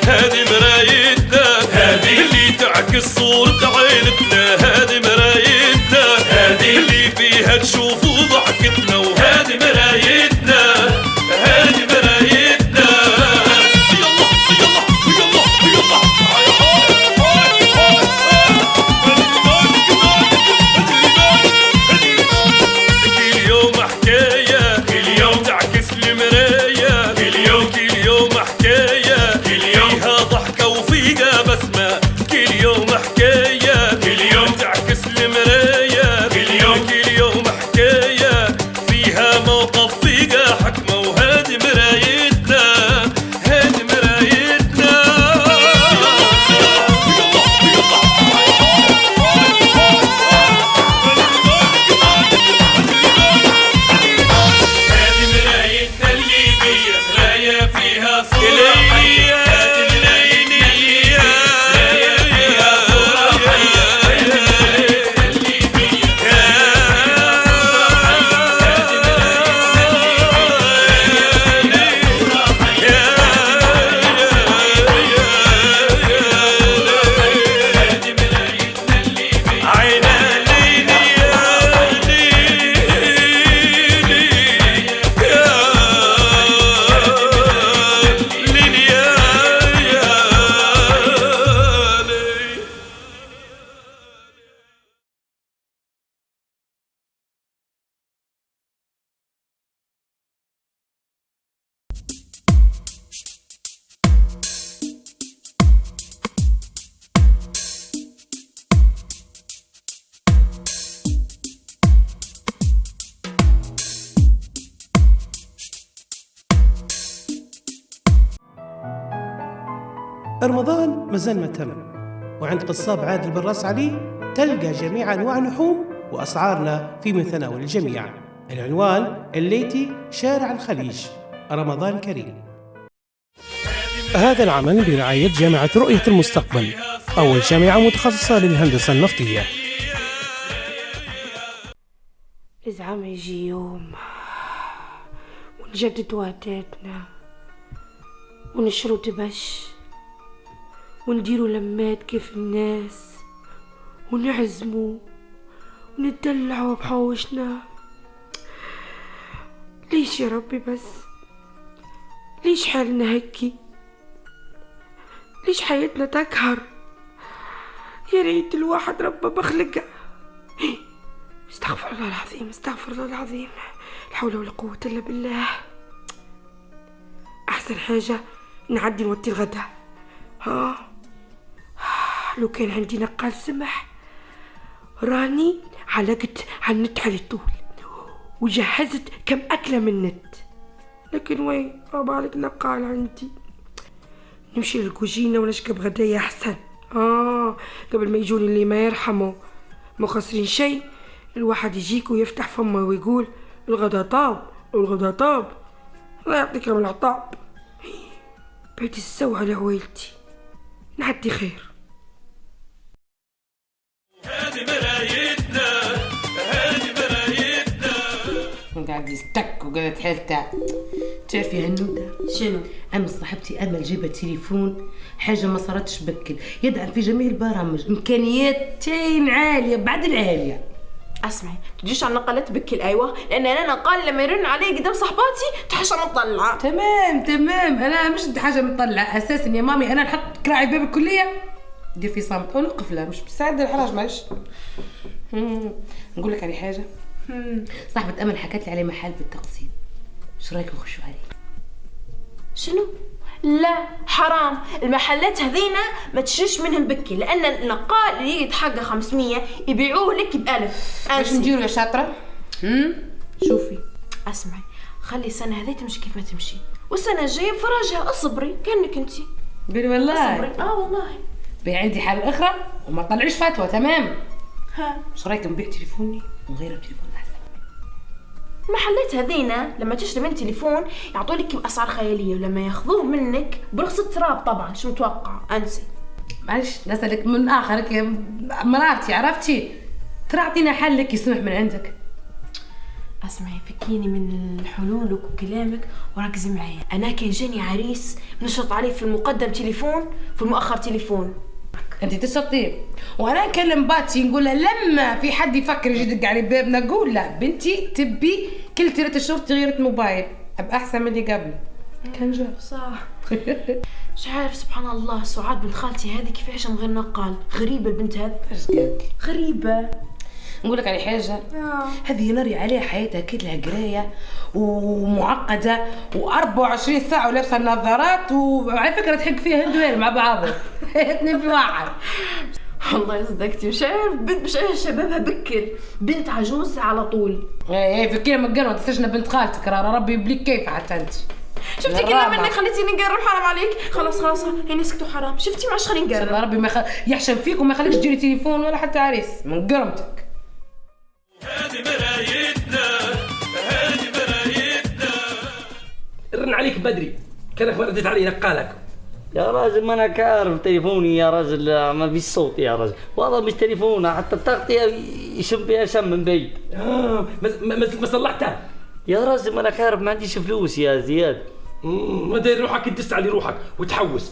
هذه مرايتنا، هذه اللي تعكس صورة عيلتنا، هذه مرايتنا، هذه اللي فيها تشوفوا ضحكتنا، وهذه مرايتنا، هذه مرايتنا. يلا يلا يلا يلا. كل يوم حكاية، كل يوم تعكس المراية، كل يوم حكاية، فيها ضحكة وفيها بسمة، كل يوم حكاية، كل يوم تعكس المراية، كل يوم حكاية، فيها موقف فيها حكمة، وهذه مرايتنا، هذه مرايتنا. هذه مرايتنا اللي بيا مراية فيها صورة حية، هذه مرايتنا مراية فيها صورة حية، هذه مرايتنا اللي بيا مراية رمضان مازال ما تم، وعند قصاب عادل بن راس علي تلقى جميع أنواع اللحوم وأسعارنا في متناول الجميع. العنوان الليتي شارع الخليج. رمضان كريم. هذا العمل برعاية جامعة رؤية المستقبل، أول جامعة متخصصة للهندسة النفطية. إزعم يجي يوم ونجدد وعداتنا ونشرو دبش ونديروا لمات كيف الناس ونعزموا وندلعوا بحوشنا. ليش يا ربي بس؟ ليش حالنا هكي؟ ليش حياتنا تكهر؟ يا ريت الواحد ربه بخلقه. استغفر الله العظيم، استغفر الله العظيم، لا حول ولا قوة إلا بالله. أحسن حاجة نعدي نوطي الغدا. لو كان عندي نقال سمح راني علقت على النت على طول وجهزت كم أكلة من النت، لكن وين بالك نقال عندي. نمشي للكوجينة ونشكب غدايا أحسن. قبل ما يجوني اللي ما يرحموا ما خسرين شيء. الواحد يجيك ويفتح فمه ويقول الغدا طاب والغدا طاب. الله يعطيك من العطاب. بعد السوء على عويلتي. نعدي خير. هذه مرايتنا، هذه مرايتنا. قاعد يستك وقاعد حالته. تعرفي هنودة شنو؟ أمس صاحبتي أمل جابت تليفون حاجة ما صارتش بكل، يدعم في جميع البرامج، إمكانياتين عالية بعد العالية. اسمعي تجيش على نقلات بكل. ايوه لان انا نقال لما يرن علي قدام صحباتي تحش مطلعه. تمام انا مش حاجه مطلعه اساسا يا مامي. انا نحط كراعي باب الكليه دير في صامت ونوقف لها مش بساعد الحراج معلش. نقول لك على حاجه. صاحبه امل حكت لي على محل بالتقسيم، ايش رايك نخشوا عليه؟ شنو؟ لا حرام، المحلات هذينا ما تشريش منهم بكي، لان النقال اللي يجي حقه 500 يبيعوه لك ب1000. باش نديروا يا شاطره؟ شوفي اسمعي خلي السنه هذه تمشي كيف ما تمشي، والسنه الجايه بفرجها. اصبري كانك انتي. قولي والله اصبري. والله بي عندي حال اخرى وما طلعيش فتوى. تمام. ها ايش رايك نبيع تليفوني ونغير بتليفون احسن؟ المحلات هذينا لما تشتري من تليفون يعطوا لك باسعار خياليه، ولما ياخذوه منك برخص التراب. طبعا شو متوقع انسي؟ معلش نسألك من اخرك يا مراتي، عرفتي ترى اعطينا حل لك يسمح من عندك. اسمعي فكيني من حلولك وكلامك وركزي معايا. انا كي جاني عريس نشرط عليه في المقدم تليفون في المؤخر تليفون. انت تشطين وانا نكلم باتي نقول لها لما في حد يفكر يجي يدق على بابنا نقول لا بنتي تبي كل 3 شهور تغيير موبايل ابقى احسن من اللي قبل. كان جاب صح. مش عارف سبحان الله سعاد بنت خالتي هذه كيفاش من غير نقال. غريبه البنت هذه. ايش قالك؟ غريبه. نقول لك على حاجه هذه نري عليها حياتها كلها قرايه ومعقده و24 ساعه ولابسه النظارات وعلى فكره تحق فيها هندويل مع بعض. اثنين في واحد. والله صدقتي مش عارف بنت مش عارف شبابها بكر بنت عجوز على طول. ايه فكيها مقرمه تستجنى بنت خالتك راه ربي يبليك كيف حتى انت. شفتي كلمه منك خليتيني نقرب حرام عليك. خلاص هاني سكتوا حرام. شفتي ما عادش خليني نقرب. الله ربي ما يحشم فيك وما يخليكش تجيري تليفون ولا حتى عريس من قرمتك. هذه مرايتنا هذه مرايتنا. رن عليك بدري كانك ما رديت علي نقالك. يا راجل ما انا كارف تليفوني يا راجل ما فيش صوت يا راجل والله مش تليفون حتى التغطية يشم فيها شم من بعيد. ما صلحتها يا راجل ما انا كارف ما عنديش فلوس يا زياد. ما داير روحك تدس على روحك وتحوس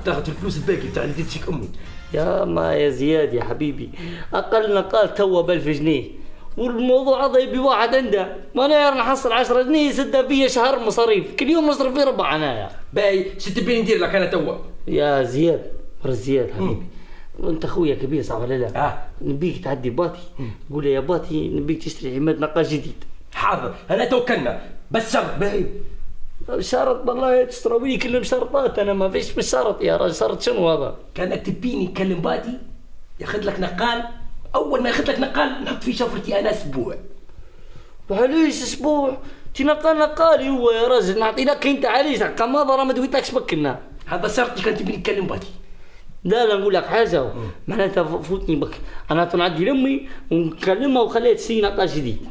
تاخذ الفلوس الباقي تاع اللي ديت فيك امي. يا زياد يا حبيبي اقل نقال توا ب1000 جنيه والموضوع هذا يبي واحد عنده ما انا نحصل 10 جنيه يسد فيا شهر مصاريف كل يوم نصرف فيه 4 انايا. باي شو تبيني ندير لك انا توا؟ يا زياد زياد حبيبي وانت اخويا كبير صح ولا لا؟ نبيك تعدي باتي قول يا باتي نبيك تشتري عماد نقال جديد. حاضر انا توكلنا بس شرط باي. شرط والله تشتروا لي كلهم شرطات انا ما فيش مش شرط يا راجل. شرط شنو هذا؟ كانك تبيني تكلم باتي ياخذ لك نقال اول ما ياخذ لك نقال نحط فيه شفرتي انا اسبوع. معليش اسبوع نقالي هو يا راجل نعطي لك انت عريس كماضه ما دويتلكش بكلنا. هذا شرطي كان تبيني تكلم باتي. لا نقول لك حاجه معناتها فوتني بك انا تنعدي لامي ونكلمها وخليها تشتري نقال جديد.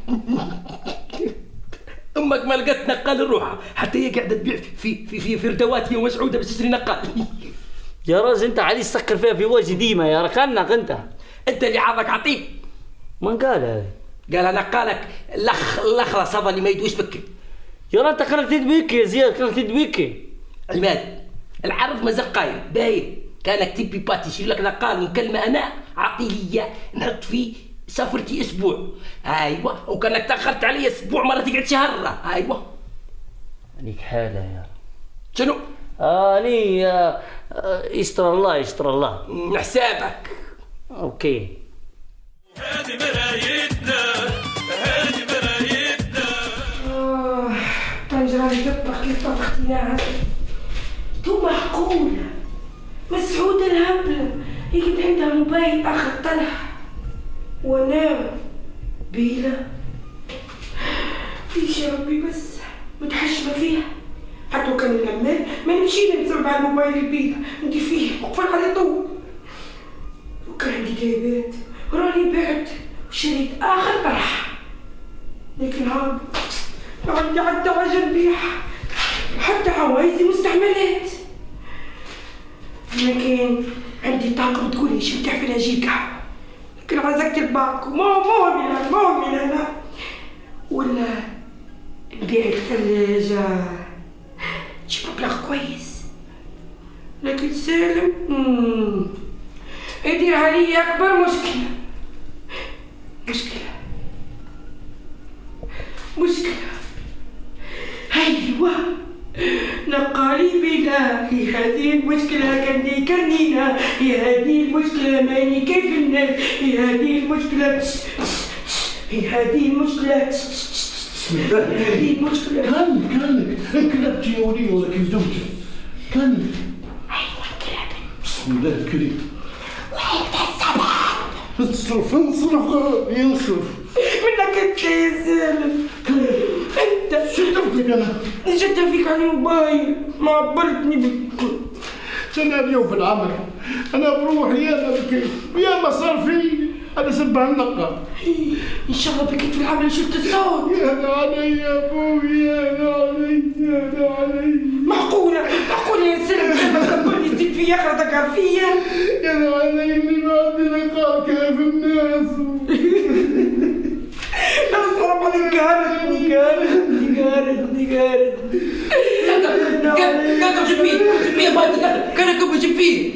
امك ما لقت نقال لروحها حتى هي قاعده تبيع في فردوات هي ومسعوده بس تشتري نقال. يا راجل انت عريس سكر فيها في وجهي ديما يا ركنك انت اللي عاضك عطيب. من قال هذا؟ قال انا قالك الاخرس هذا اللي ما يدويش بكي. يا انت كانك تدبيك يا زياد كانك تدبيك. عماد العرض مازال قايم باين كانك تبي باتي يشيل لك نقال ونكلمه انا عطي لي نحط فيه سافرتي اسبوع. ايوه وكانك تاخرت علي اسبوع مره تقعد شهر. ايوه عليك حاله يا شنو؟ اني يستر الله حسابك. اوكي. هذه مرايتنا هذه مرايتنا. طنجرة تطبخ كيف طبختيناها تو معقولة مسعودة الهبلة يجد عندها موبايل آخر طلع وانا بيلة فيش يا ربي بس متحشمة فيها حتى وكان اللمال ما نمشي نسوي على الموبايل البيلة ندير فيه وقفل على طول. وكان عندي جايبات راني بعت وشريت آخر طرح لكن هذا عندي حتى عجل بيح حتى عوايزي مستعملات. لكن عندي طاقة بتقولي شو بتعرفي اجيب قهوة لكن عايزك تباكو مو من انا ولا نبيع الثلاجة تجيب مبلغ كويس. لكن سالم يدير علي اكبر مشكلة ايوه نقالي بلا هي هذه المشكلة كنينا هي هذه المشكلة ماني كيف الناس هي هذه المشكلة كانك كلبتي يا ولي ولا كيف دوجة كانك ايوه كلاب بسم الله الكريم انصرف منك انت يا سالم انت شدفت لك انا جدت فيك على الموبايل ما عبرتني بك. انا اليوم في العمل انا بروحي ياما بكيت ياما صار في انا سبها النقة ان شاء الله بكيت في العمل شلت الصوت. يا علي يا ابوي يا علي معقولة يا سالم لما كبرني زيد في اخرتك عرفية يا علي اللي ما عندي نقاء كيف الناس. لا صرف كاكا جيب فيه يا باتي كاكا جيب فيه.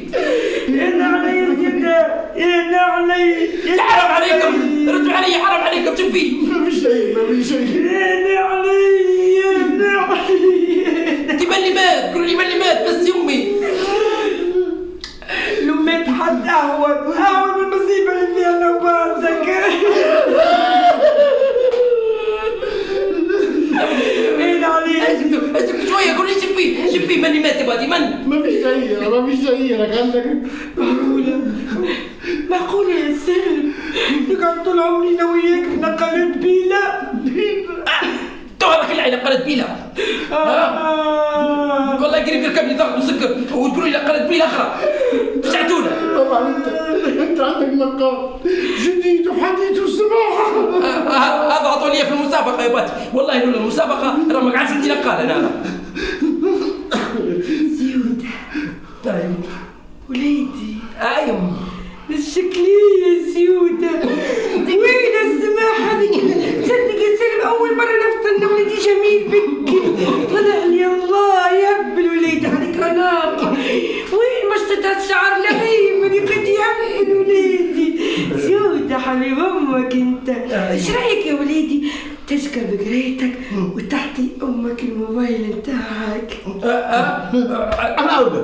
انا علي الجدة انا علي حرام عليكم ردوا علي حرام عليكم جيب فيه. ما في شيء انا علي انت مالي مات قولوا لي مالي مات بس يمي. لو مات حد اهون من المصيبة اللي فيها نوباتك. انا علي اسكت شويه قولوا لي جيب فيه ماني مات يا باتي من. ما في شيء لك عندك. معقولة يا سالم نقعد طول عمري انا وياك نقلت بيلا. توها كل عين قلت بيلا. والله قريب يركبني ضغط وسكر وتقولوا لي قلت بيلا اخرى رجعتونا. طبعا انت عندك نقال جديد وحديث والسماحه. هذا عطوا لي في المسابقه يا باتي والله لولا المسابقه راه ما قعدت عندي نقال انا. زيودة طيب وليدي ايوه الشكلية زيودة وين السماحة ذيك. تصدق يا سالم أول مرة نفطن ولدي جميل بك طلع لي الله يهب الوليد عليك أناقة. وين مشطة الشعر لعيب اللي قد يهب وليدي. زيودة حبيب أمك أنت. إيش رأيك يا وليدي تشكر بقريتك وتعطي أمك الموبايل نتاعك. انا اولى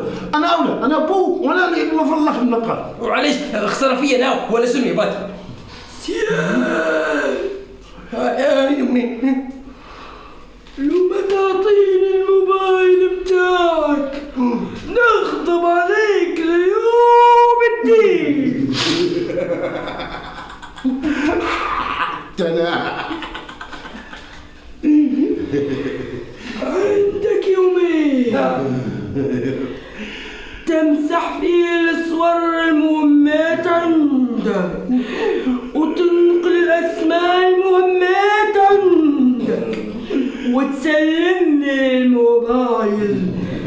انا ابوك وانا اللي المفروض لك النقال. وعليش خساره فيا انا ولا سمي باتي. يمي لو ما تعطيني الموبايل بتاعك نغضب عليك ليوم الدين. عندك يومين تمسح فيه الصور المهمات عندك وتنقل الأسماء المهمات عندك وتسلمني الموبايل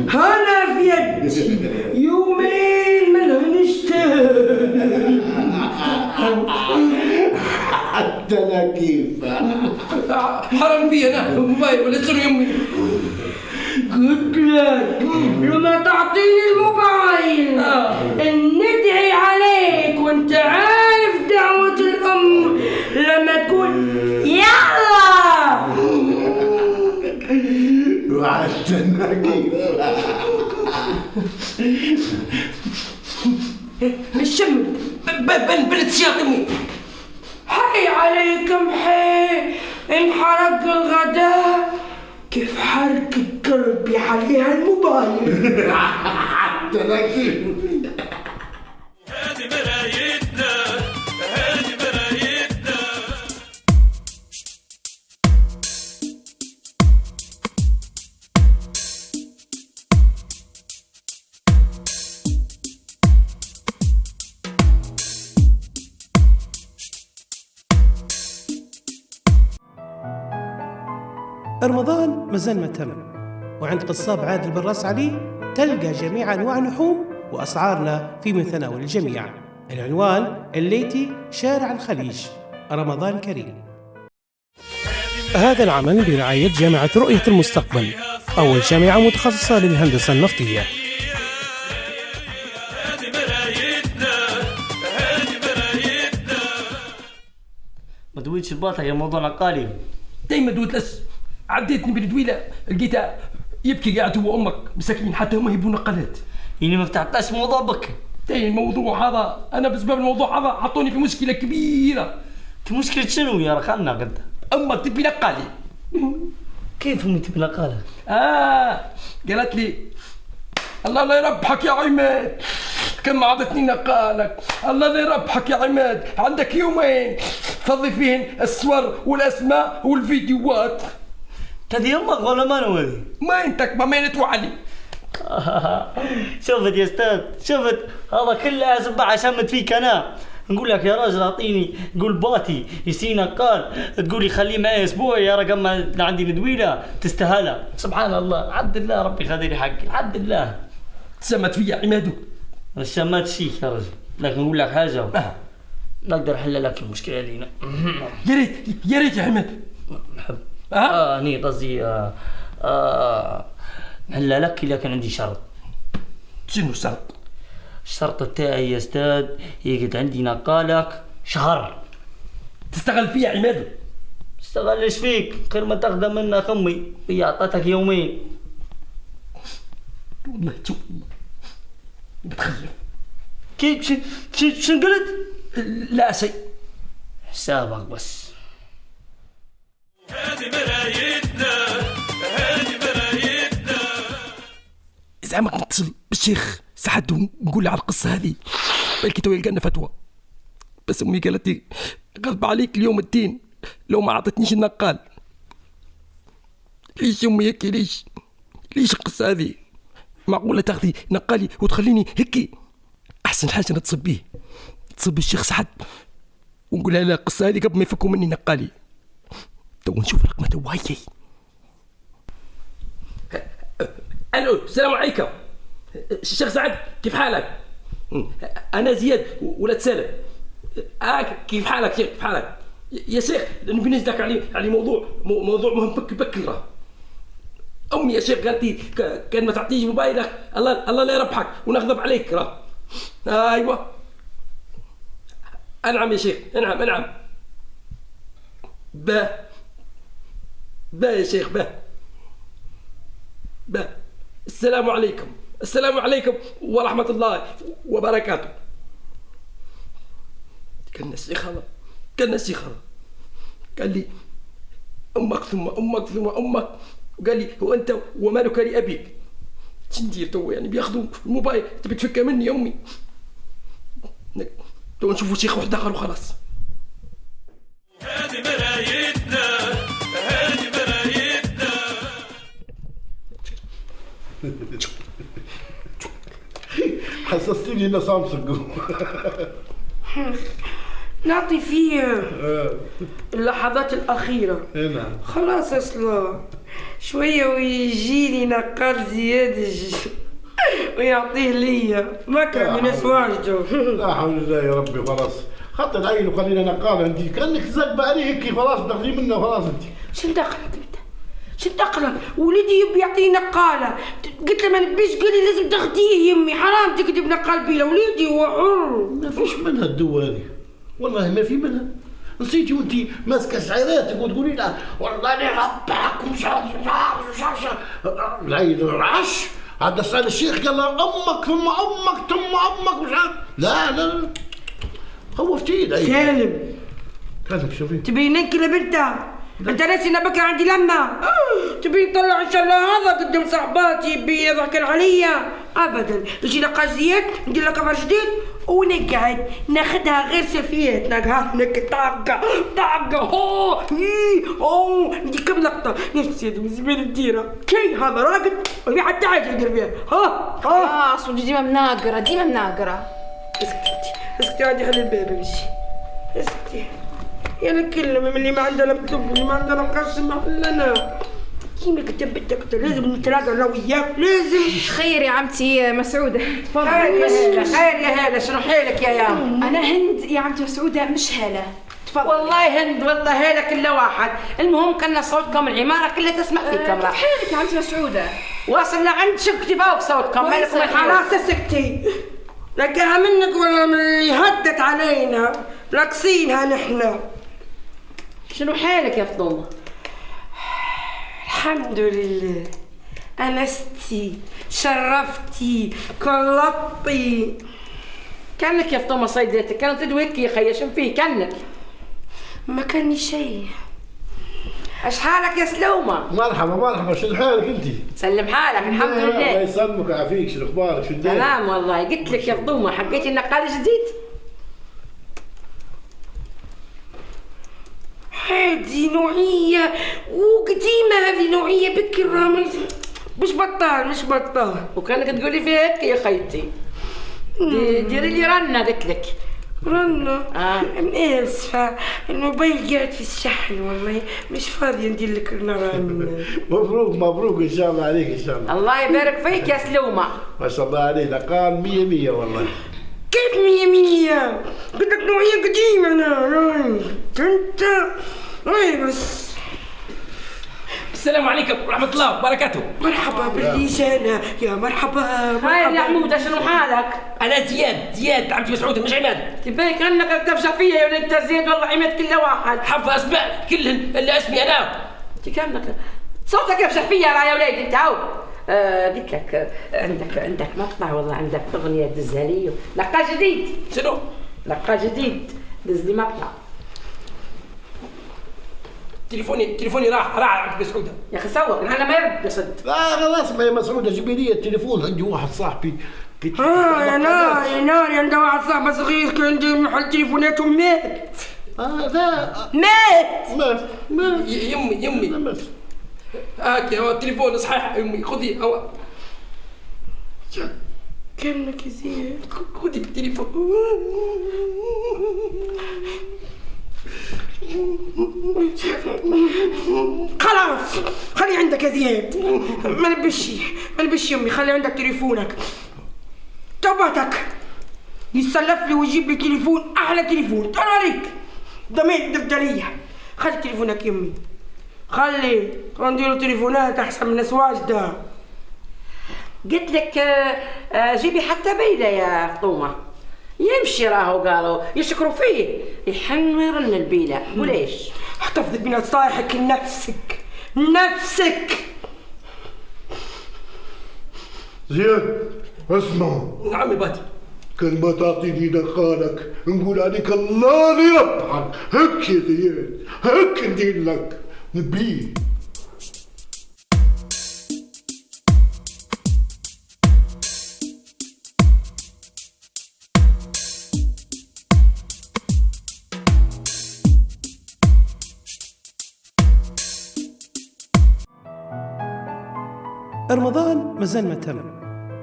هنا في يدي. يومين ملهنش تاني. حتى انا كيف حرام بي انا موبايل ولا شنو يمي. قلت لك لما تعطيني الموبايل ندعي عليك وانت عارف دعوة الأم لما تقول يلا. وحتى انا كيف الشم بنت شياط يمي. حي عليكم حي انحرق الغداء كيف حركة قلبي عليها الموبايل. حتى انا كيف. هذه مرايتنا هذه مرايتنا. رمضان مازال ما تم، وعند قصاب عادل بن راس علي تلقى جميع أنواع اللحوم وأسعارنا في متناول الجميع. العنوان الليتي شارع الخليج. رمضان كريم. هذا العمل برعاية جامعة رؤية المستقبل، أول جامعة متخصصة للهندسة النفطية. هذه مرايتنا هذه مرايتنا. ما دويتش الباطل يا موضوع نقالي. دايما دوت لس عديتني بالدويله لقيتها يبكي قاعد هو امك مساكين حتى هم يبون نقلات. يعني ما فتحتش موضوع بك. تاني الموضوع هذا انا بسبب الموضوع هذا حطوني في مشكله كبيره. مشكلة شنو يا رخلنا قد؟ امك تبي نقالي. كيف امي تبي نقالك؟ قالت لي الله لا يربحك يا عماد كم ما عطتني نقالك. الله لا يربحك يا عماد عندك يومين فضي فيهن الصور والاسماء والفيديوهات. هذه امك ولا ما هذه؟ ما انتك ما نتوعلي. شفت يا استاذ شفت هذا كله اسبع عشان فيك انا. نقول لك يا راجل اعطيني قول باتي يسينا قال تقولي خليه معي اسبوع يا رقم عندي ندويله تستاهلها. سبحان الله عبد الله ربي خذيلي حقي عبد الله. تسمت فيا عمادو. انا شمات شيك يا رجل لكن نقول لك حاجه نقدر احل لك المشكله لينا. يا ريت يا عماد. اني قصدي هلا لك، لكن عندي شرط. شنو الشرط؟ الشرط تاعي يا استاذ يقعد عندي نقالك شهر. تستغل فيها عماد؟ استغلش فيك، خير ما تاخذ منك امي، هي عطتك يومين. والله شوف بتخلف. كيف شن قلت؟ لا شيء. حسابك بس. هذه مرايتنا، هذه مرايتنا. زعما نتصل بالشيخ سعد ونقول له على القصه هذه، بلكي تو يلقى لنا فتوى. بس امي قالت لي غضب عليك اليوم الدين لو ما عطتنيش النقال. ليش امي هيك؟ ليش القصه هذه؟ معقوله تاخذي نقالي وتخليني هيك؟ احسن حاجه نتصل بيه، نتصل بالشيخ سعد ونقول له القصه هذه قبل ما يفكوا مني نقالي. تو نشوف رقمه تو. هاي الو، السلام عليكم الشيخ سعد، كيف حالك؟ انا زياد ولد سالم. كيف حالك شيخ؟ كيف حالك يا شيخ؟ نبي نسالك على موضوع مهم بكره. امي يا شيخ قالت لي كان ما تعطيش موبايلك الله لا يربحك ونغضب عليك. راه ايوه انعم يا شيخ، انعم. با يا شيخ، با. السلام عليكم ورحمة الله وبركاته. كان الشيخ هذا قال لي أمك ثم أمك ثم أمك، وقال لي وأنت ومالك لأبيك. شندير تو؟ يعني بياخذوا الموبايل، تبي تفكى مني يا أمي. تو نشوفوا شيخ واحد آخر وخلاص. هذه مرايتنا، هذه مرايتنا. حسستيني انه سامسونج. نعطي فيه اللحظات الأخيرة. نعم. خلاص أصلا شوية ويجيني نقال زيادة ويعطيه ليا، ما كان من أسواجه. لا حول الله يا ربي. خلاص خط العين وخلينا نقال. انت كانك زقبه عليه هيك، خلاص تاخذي منه خلاص. انت شن دخلك انت؟ شن دخلك؟ ولدي يبي يعطيني نقالة، قلت له ما نبيش، قال لي لازم تاخذيه يمي، حرام تكذب نقال بي لوليدي، هو حر. ما فيش منها الدوا هذه، والله ما في منها. نسيتي وانت ماسكه شعيراتك وتقولي لها والله انا ربحك مش العيد العش. عاد سأل الشيخ قال له امك ثم امك ثم امك مش عارف. لا خوفتيني العيد. سالم كانك شوفي تبي ننكل بنتها؟ انت ناسي انا بكره عندي لمه؟ تبي نطلع ان شاء الله هذا قدام صاحباتي بيضحكن عليا؟ ابدا. يجي نقاش زياد ندير له كفر جديد ونقعد ناخذها غير سفيات، نقعد طاقه هو ندي كم لقطه نفسي من زمان نديرها. كي هذا راقد وفي حتى حاجه يدير فيها. خلاص ودي ديما مناقره. اسكتي عادي، حل الباب امشي. اسكتي يا نكلم من اللي ما عنده لابتوب واللي ما عنده مقسم محلنا. كيما قلت بدك لازم نتراجع انا وياك، لازم. خير يا عمتي مسعودة، تفضلي. خير يا هالة، شنو حيلك يا يام؟ أنا هند يا عمتي مسعودة مش هالة. تفضلي. والله هند والله هالة كله واحد، المهم كنا صوتكم العمارة كلها تسمع فيكم. كيف حالك يا عمتي مسعودة؟ واصل لعند شكتي فوق صوتكم، مالكم خلاص سكتي. لقاها منك ولا من اللي هدت علينا ناقصينها نحن. شنو حالك يا فطومة؟ الحمد لله، أنستي، شرفتي، كلطي. كانك يا فطومة صيدتك كانت تدوي هيك يا خيا، شن فيه كانك؟ ما كاني شيء. اش حالك يا سلومة؟ مرحبا، شنو حالك انت؟ سلم حالك، الحمد الله لله. يسلمك ويعافيك، شنو اخبارك؟ شنو الدنيا؟ تمام والله. قلت لك يا فطومة حقيتي النقال جديد؟ هذه نوعية وقديمة، هذه نوعية بكرة مش بطال. وكانك تقولي فيها هيك يا خيتي. ديري لي رنة قلت لك. رنة؟ آسفة، الموبايل قاعد في الشحن والله مش فاضية ندير لك رنة. مبروك ان شاء الله عليك، ان شاء الله. الله يبارك فيك يا سلومة. ما شاء الله عليك، قال 100 والله. كيف 100؟ قلت لك نوعية قديمة. أنا كنت بس السلام عليكم ورحمة الله وبركاته. مرحبا بالليجانة، يا مرحبا. هاي يا عمودة شنو حالك؟ أنا زياد عمتي مسعود مش عماد. تبيك انك تفشى فيا يا ولد انت زياد والله عماد كله واحد. حفظ أسماء كلهن إلا اسمي أنا. كأنك صوتك يفشى فيا يا ولاد انت هو. قلت لك عندك مقطع والله عندك أغنية دزها لي لقاء جديد. شنو؟ لقاء جديد دز لي مقطع. تليفوني راح عند مسعودة. يا اخي سوق انا ما يرد يصد. لا خلاص يا مسعودة جيبي لي التليفون، عندي واحد صاحبي يا ناري عندها واحد صاحبه صغير كان عنده محل تليفونات ومات. لا مات. ما يمي هاك يا التليفون صحيح يمي خذي كانك يا زياد. خذي التليفون. خلاص خلي عندك يا زياد، ما نبش يمي، خلي عندك تليفونك. توبتك يسلف لي ويجيب لي تليفون، احلى تليفون تعال عليك ضمير دفتريه. خلي تليفونك يمي، خلي نديروا تليفونات احسن من ناس واجده. قلت لك جيبي حتى بيلة يا فطومة يمشي راهو قالوا يشكروا فيه يحن ويرن البيلة وليش؟ احتفظ بنصايحك لنفسك. زياد اسمع. نعم باتي. كل ما تعطيني نقالك نقول عليك الله لا يرحمك. هيك يا زياد، هيك ندير لك نبيه. رمضان مازال ما تم،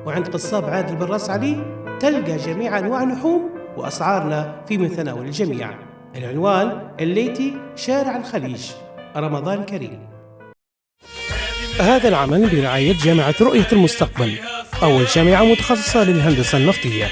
وعند قصاب عادل بن راس علي تلقى جميع أنواع اللحوم وأسعارنا في متناول الجميع. العنوان الليتي شارع الخليج. رمضان كريم. هذا العمل برعاية جامعة رؤية المستقبل، أول جامعة متخصصة للهندسة النفطية.